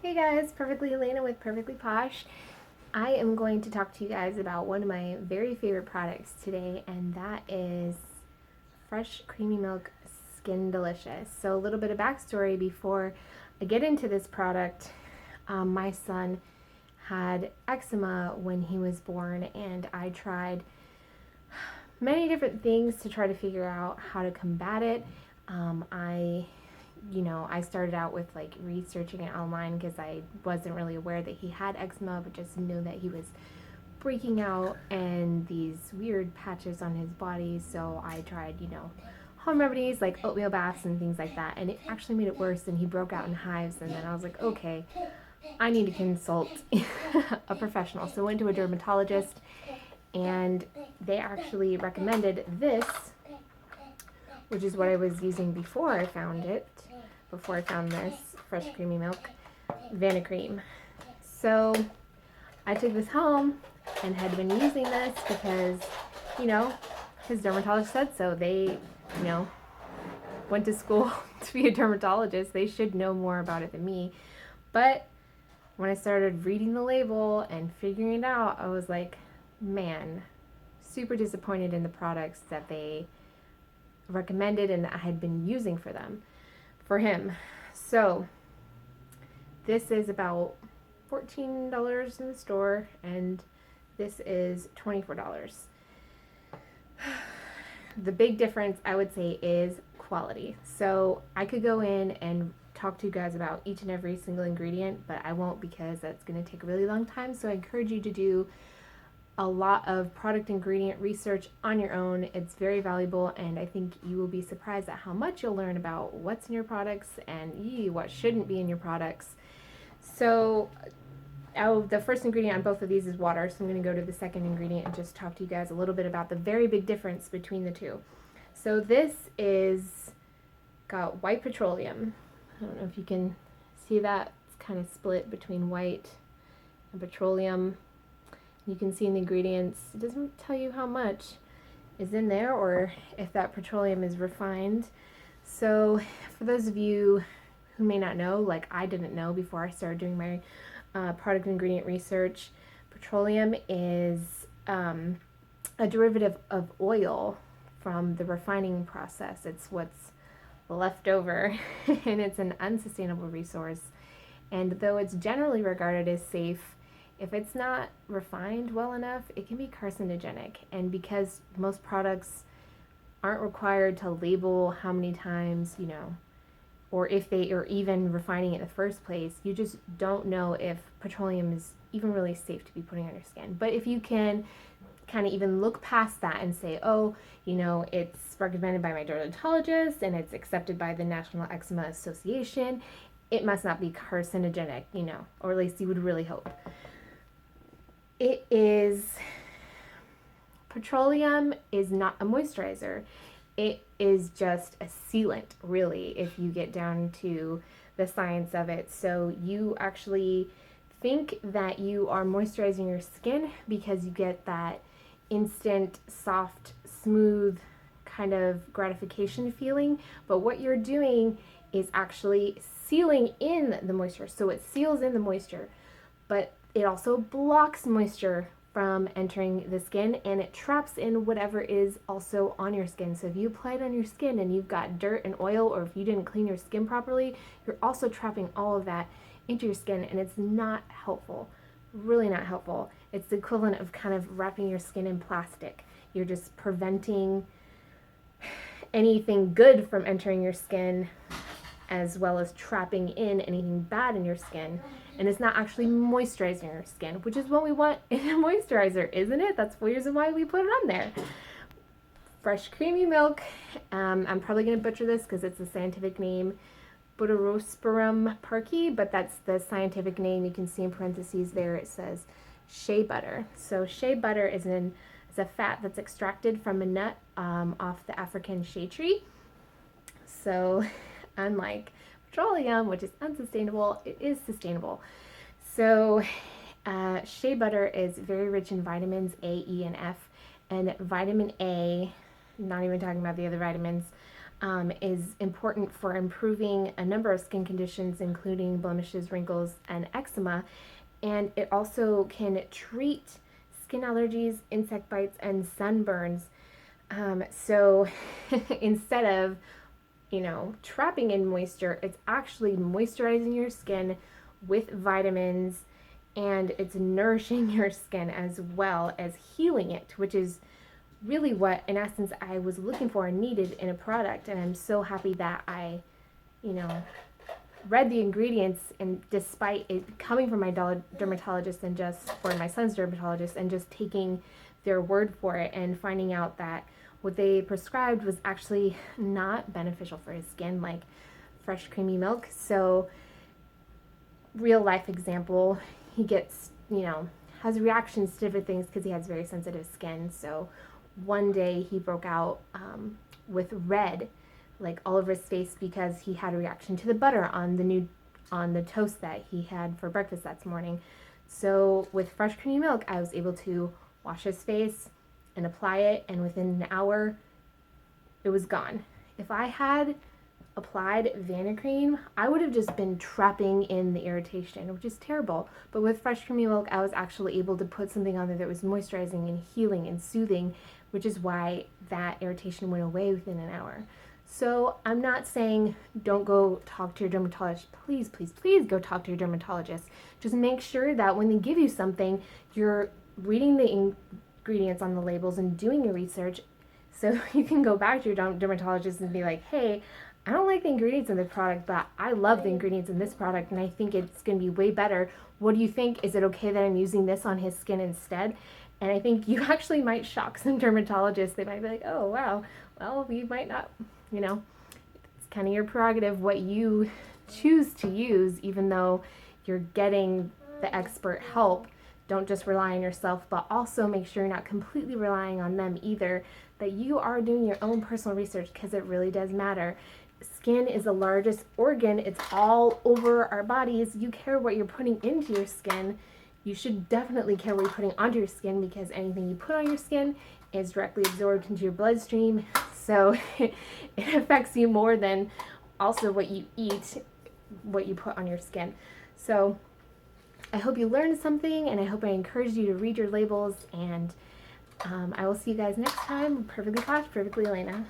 Hey guys, Perfectly Alana with Perfectly Posh. I am going to talk to you guys about one of my very favorite products today, and that is fresh creamy milk Skindelicious. So a little bit of backstory before I get into this product. My son had eczema when he was born, and I tried many different things to try to figure out how to combat it. I started out with like researching it online because I wasn't really aware that he had eczema, but just knew that he was breaking out and these weird patches on his body. So I tried, home remedies like oatmeal baths and things like that, and it actually made it worse. And he broke out in hives, and then I was like, okay, I need to consult a professional. So I went to a dermatologist, and they actually recommended this, which is what I was using before I found this fresh creamy milk Vanna-Cream. So I took this home and had been using this because, his dermatologist said so. They, went to school to be a dermatologist. They should know more about it than me. But when I started reading the label and figuring it out, I was like, man, super disappointed in the products that they recommended and that I had been using for him. So this is about $14 in the store, and this is $24. The big difference, I would say, is quality. So I could go in and talk to you guys about each and every single ingredient, but I won't because that's going to take a really long time. So I encourage you to do a lot of product ingredient research on your own. It's very valuable, and I think you will be surprised at how much you'll learn about what's in your products and what shouldn't be in your products. So the first ingredient on both of these is water, so I'm going to go to the second ingredient and just talk to you guys a little bit about the very big difference between the two. So this is got white petroleum. I don't know if you can see that. It's kind of split between white and petroleum. You can see in the ingredients, it doesn't tell you how much is in there or if that petroleum is refined. So for those of you who may not know, like I didn't know before I started doing my product ingredient research, petroleum is a derivative of oil from the refining process. It's what's left over and it's an unsustainable resource. And though it's generally regarded as safe, if it's not refined well enough, it can be carcinogenic. And because most products aren't required to label how many times, or if they are even refining it in the first place, you just don't know if petroleum is even really safe to be putting on your skin. But if you can kind of even look past that and say, oh, it's recommended by my dermatologist and it's accepted by the National Eczema Association, it must not be carcinogenic, or at least you would really hope. Petroleum is not a moisturizer. It is just a sealant, really, if you get down to the science of it. So you actually think that you are moisturizing your skin because you get that instant, soft, smooth kind of gratification feeling. But what you're doing is actually sealing in the moisture. So it seals in the moisture, but it also blocks moisture from entering the skin, and it traps in whatever is also on your skin. So if you apply it on your skin and you've got dirt and oil, or if you didn't clean your skin properly, you're also trapping all of that into your skin, and it's not helpful. Really not helpful. It's the equivalent of kind of wrapping your skin in plastic. You're just preventing anything good from entering your skin, as well as trapping in anything bad in your skin. And it's not actually moisturizing your skin, which is what we want in a moisturizer, isn't it? That's the reason why we put it on there. Fresh creamy milk. I'm probably going to butcher this because it's the scientific name, Butyrosporum parkii, but that's the scientific name. You can see in parentheses there it says shea butter. So shea butter is a fat that's extracted from a nut off the African shea tree. So unlike petroleum, which is unsustainable, it is sustainable. So shea butter is very rich in vitamins A, E, and F. And vitamin A, not even talking about the other vitamins, is important for improving a number of skin conditions, including blemishes, wrinkles, and eczema. And it also can treat skin allergies, insect bites, and sunburns. So instead of, trapping in moisture, it's actually moisturizing your skin with vitamins, and it's nourishing your skin as well as healing it, which is really what, in essence, I was looking for and needed in a product. And I'm so happy that I, you know, read the ingredients, and despite it coming from my dermatologist and just, or my son's dermatologist, and just taking their word for it and finding out that what they prescribed was actually not beneficial for his skin, like fresh creamy milk. So, real life example, he gets, has reactions to different things because he has very sensitive skin. So one day he broke out with red, like all over his face, because he had a reaction to the butter on the toast that he had for breakfast that morning. So with fresh creamy milk, I was able to wash his face and apply it, and within an hour, it was gone. If I had applied Vanicream, I would have just been trapping in the irritation, which is terrible. But with fresh creamy milk, I was actually able to put something on there that was moisturizing and healing and soothing, which is why that irritation went away within an hour. So I'm not saying don't go talk to your dermatologist. Please, please, please go talk to your dermatologist. Just make sure that when they give you something, you're reading the ingredients on the labels and doing your research, so you can go back to your dermatologist and be like, hey, I don't like the ingredients in this product, but I love the ingredients in this product, and I think it's going to be way better. What do you think? Is it okay that I'm using this on his skin instead? And I think you actually might shock some dermatologists. They might be like, oh, wow, well, we might not, it's kind of your prerogative what you choose to use, even though you're getting the expert help. Don't just rely on yourself, but also make sure you're not completely relying on them either, that you are doing your own personal research, because it really does matter. Skin is the largest organ. It's all over our bodies. You care what you're putting into your skin. You should definitely care what you're putting onto your skin, because anything you put on your skin is directly absorbed into your bloodstream. So it affects you more than also what you eat, what you put on your skin. So I hope you learned something, and I hope I encouraged you to read your labels, and I will see you guys next time. Perfectly Posh, Perfectly Alana.